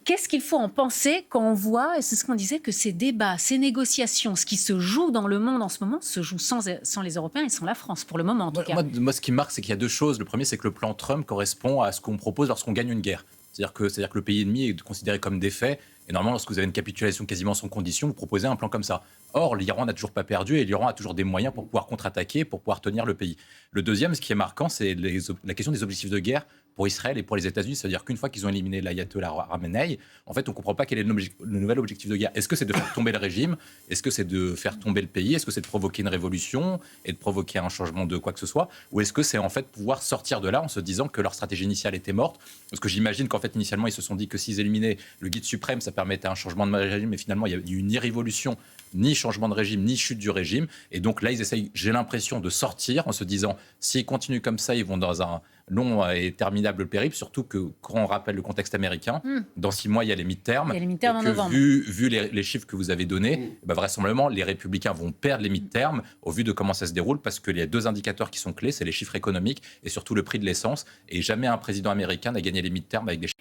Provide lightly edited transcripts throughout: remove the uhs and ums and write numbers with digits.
Qu'est-ce qu'il faut en penser quand on voit, et c'est ce qu'on disait, que ces débats, ces négociations, ce qui se joue dans le monde en ce moment, se joue sans les Européens et sans la France, pour le moment en tout cas. Moi, ce qui me marque, c'est qu'il y a deux choses. Le premier, c'est que le plan Trump correspond à ce qu'on propose lorsqu'on gagne une guerre. C'est-à-dire que le pays ennemi est considéré comme défait. Et normalement, lorsque vous avez une capitulation quasiment sans condition, vous proposez un plan comme ça. Or, l'Iran n'a toujours pas perdu et l'Iran a toujours des moyens pour pouvoir contre-attaquer, pour pouvoir tenir le pays. Le deuxième, ce qui est marquant, c'est la question des objectifs de guerre pour Israël et pour les États-Unis. C'est-à-dire qu'une fois qu'ils ont éliminé l'ayatollah Khamenei, en fait, on ne comprend pas quel est le nouvel objectif de guerre. Est-ce que c'est de faire tomber le régime? Est-ce que c'est de faire tomber le pays? Est-ce que c'est de provoquer une révolution et de provoquer un changement de quoi que ce soit? Ou est-ce que c'est en fait pouvoir sortir de là en se disant que leur stratégie initiale était morte? Parce que j'imagine qu'en fait, initialement, ils se sont dit que s'ils éliminaient le guide suprême, ça permettait un changement de régime, mais finalement, il y a eu ni révolution, ni changement de régime, ni chute du régime. Et donc là, ils essayent, j'ai l'impression, de sortir en se disant, s'ils continuent comme ça, ils vont dans un long et terminable périple, surtout que quand on rappelle le contexte américain, dans 6 mois, il y a les midterms. Il y a les midterms en novembre. Vu les chiffres que vous avez donnés, vraisemblablement, les républicains vont perdre les midterms au vu de comment ça se déroule, parce qu'il y a 2 indicateurs qui sont clés, c'est les chiffres économiques et surtout le prix de l'essence. Et jamais un président américain n'a gagné les midterms avec des chiffres.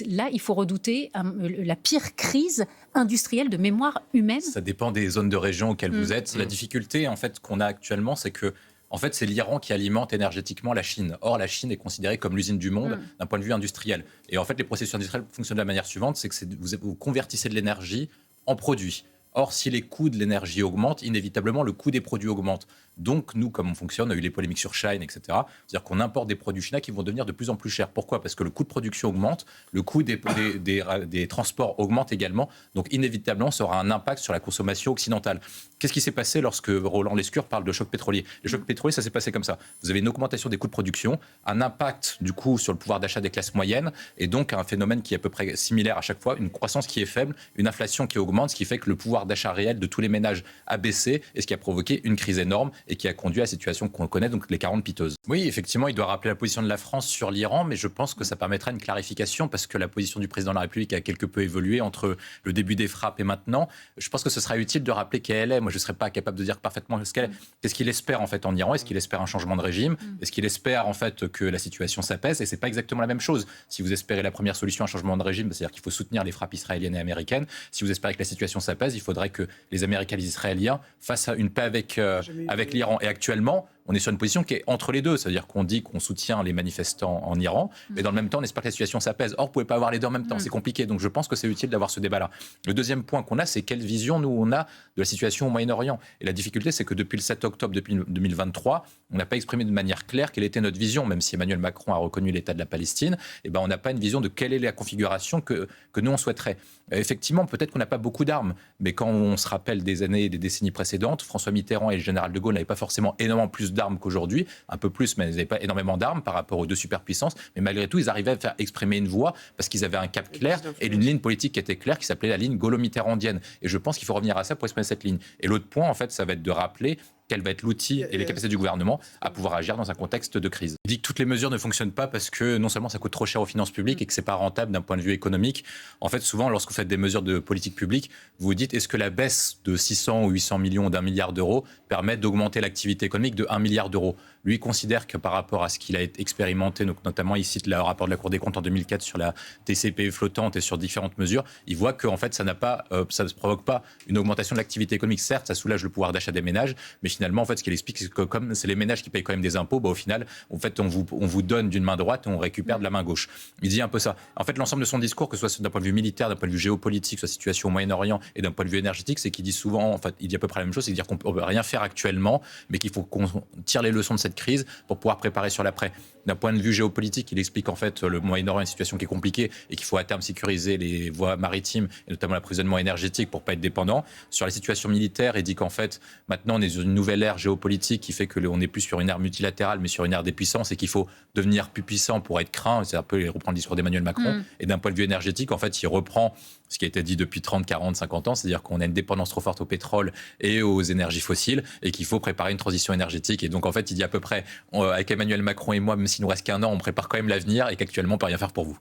Là, il faut redouter la pire crise industrielle de mémoire humaine. Ça dépend des zones de région auxquelles vous êtes. La difficulté en fait, qu'on a actuellement, c'est que en fait, c'est l'Iran qui alimente énergétiquement la Chine. Or, la Chine est considérée comme l'usine du monde d'un point de vue industriel. Et en fait, les processus industriels fonctionnent de la manière suivante, c'est que vous convertissez de l'énergie en produits. Or, si les coûts de l'énergie augmentent, inévitablement, le coût des produits augmente. Donc, nous, comme on fonctionne, on a eu les polémiques sur Shine, etc. C'est-à-dire qu'on importe des produits chinois qui vont devenir de plus en plus chers. Pourquoi? Parce que le coût de production augmente, le coût des transports augmente également. Donc, inévitablement, ça aura un impact sur la consommation occidentale. Qu'est-ce qui s'est passé lorsque Roland Lescure parle de choc pétrolier? Le choc pétrolier, ça s'est passé comme ça. Vous avez une augmentation des coûts de production, un impact, du coup, sur le pouvoir d'achat des classes moyennes, et donc un phénomène qui est à peu près similaire à chaque fois, une croissance qui est faible, une inflation qui augmente, ce qui fait que le pouvoir d'achat réel de tous les ménages a baissé, et ce qui a provoqué une crise énorme et qui a conduit à la situation qu'on connaît, donc les 40 piteuses. Oui, effectivement, il doit rappeler la position de la France sur l'Iran, mais je pense que ça permettra une clarification parce que la position du président de la République a quelque peu évolué entre le début des frappes et maintenant. Je pense que ce sera utile de rappeler qui elle est. Moi, je ne serais pas capable de dire parfaitement ce qu'elle est. Qu'est-ce qu'il espère en fait en Iran? Est-ce qu'il espère un changement de régime? Est-ce qu'il espère en fait que la situation s'apaise? Et c'est pas exactement la même chose. Si vous espérez la première solution, un changement de régime, c'est-à-dire qu'il faut soutenir les frappes israéliennes et américaines. Si vous espérez que la situation s'apaise, il faudrait que les Américains et les Israéliens fassent une paix avec l'Iran. Et actuellement, on est sur une position qui est entre les deux, c'est-à-dire qu'on dit qu'on soutient les manifestants en Iran, mais dans le même temps, on espère que la situation s'apaise. Or, vous ne pouvez pas avoir les deux en même temps, c'est compliqué. Donc, je pense que c'est utile d'avoir ce débat-là. Le deuxième point qu'on a, c'est quelle vision, nous, on a de la situation au Moyen-Orient. Et la difficulté, c'est que depuis le 7 octobre depuis 2023, on n'a pas exprimé de manière claire quelle était notre vision, même si Emmanuel Macron a reconnu l'État de la Palestine, et ben, on n'a pas une vision de quelle est la configuration que nous, on souhaiterait. Effectivement, peut-être qu'on n'a pas beaucoup d'armes, mais quand on se rappelle des années et des décennies précédentes, François Mitterrand et le général de Gaulle n'avaient pas forcément énormément plus d'armes qu'aujourd'hui, un peu plus, mais ils n'avaient pas énormément d'armes par rapport aux deux superpuissances, mais malgré tout, ils arrivaient à faire exprimer une voix parce qu'ils avaient un cap clair et une ligne politique qui était claire, qui s'appelait la ligne gaulo-mitterrandienne. Et je pense qu'il faut revenir à ça pour exprimer cette ligne. Et l'autre point, en fait, ça va être de rappeler quel va être l'outil et les capacités du gouvernement à pouvoir agir dans un contexte de crise. Il dit que toutes les mesures ne fonctionnent pas parce que non seulement ça coûte trop cher aux finances publiques et que c'est pas rentable d'un point de vue économique. En fait, souvent, lorsque vous faites des mesures de politique publique, vous vous dites est-ce que la baisse de 600 ou 800 millions d'un milliard d'euros permet d'augmenter l'activité économique de 1 milliard d'euros? Lui considère que par rapport à ce qu'il a expérimenté, donc notamment il cite le rapport de la Cour des comptes en 2004 sur la TCPE flottante et sur différentes mesures, il voit que en fait ça ne provoque pas une augmentation de l'activité économique. Certes, ça soulage le pouvoir d'achat des ménages, mais finalement en fait ce qu'il explique c'est que comme c'est les ménages qui payent quand même des impôts, au final en fait on vous donne d'une main droite et on récupère de la main gauche. Il dit un peu ça. En fait l'ensemble de son discours, que ce soit d'un point de vue militaire, d'un point de vue géopolitique, soit situation au Moyen-Orient et d'un point de vue énergétique, c'est qu'il dit souvent, en fait il dit à peu près la même chose, c'est dire qu'on peut rien faire actuellement, mais qu'il faut qu'on tire les leçons de cette crise pour pouvoir préparer sur l'après. D'un point de vue géopolitique, il explique en fait le Moyen-Orient est une situation qui est compliquée et qu'il faut à terme sécuriser les voies maritimes et notamment l'approvisionnement énergétique pour pas être dépendant. Sur la situation militaire, il dit qu'en fait maintenant on est dans une nouvelle ère géopolitique qui fait que on n'est plus sur une ère multilatérale mais sur une ère des puissances et qu'il faut devenir plus puissant pour être craint. C'est un peu reprendre le discours d'Emmanuel Macron. Et d'un point de vue énergétique, en fait, il reprend ce qui a été dit depuis 30, 40, 50 ans, c'est-à-dire qu'on a une dépendance trop forte au pétrole et aux énergies fossiles et qu'il faut préparer une transition énergétique. Et donc, en fait, il dit à peu près, avec Emmanuel Macron et moi, même s'il nous reste qu'un an, on prépare quand même l'avenir et qu'actuellement, on ne peut rien faire pour vous.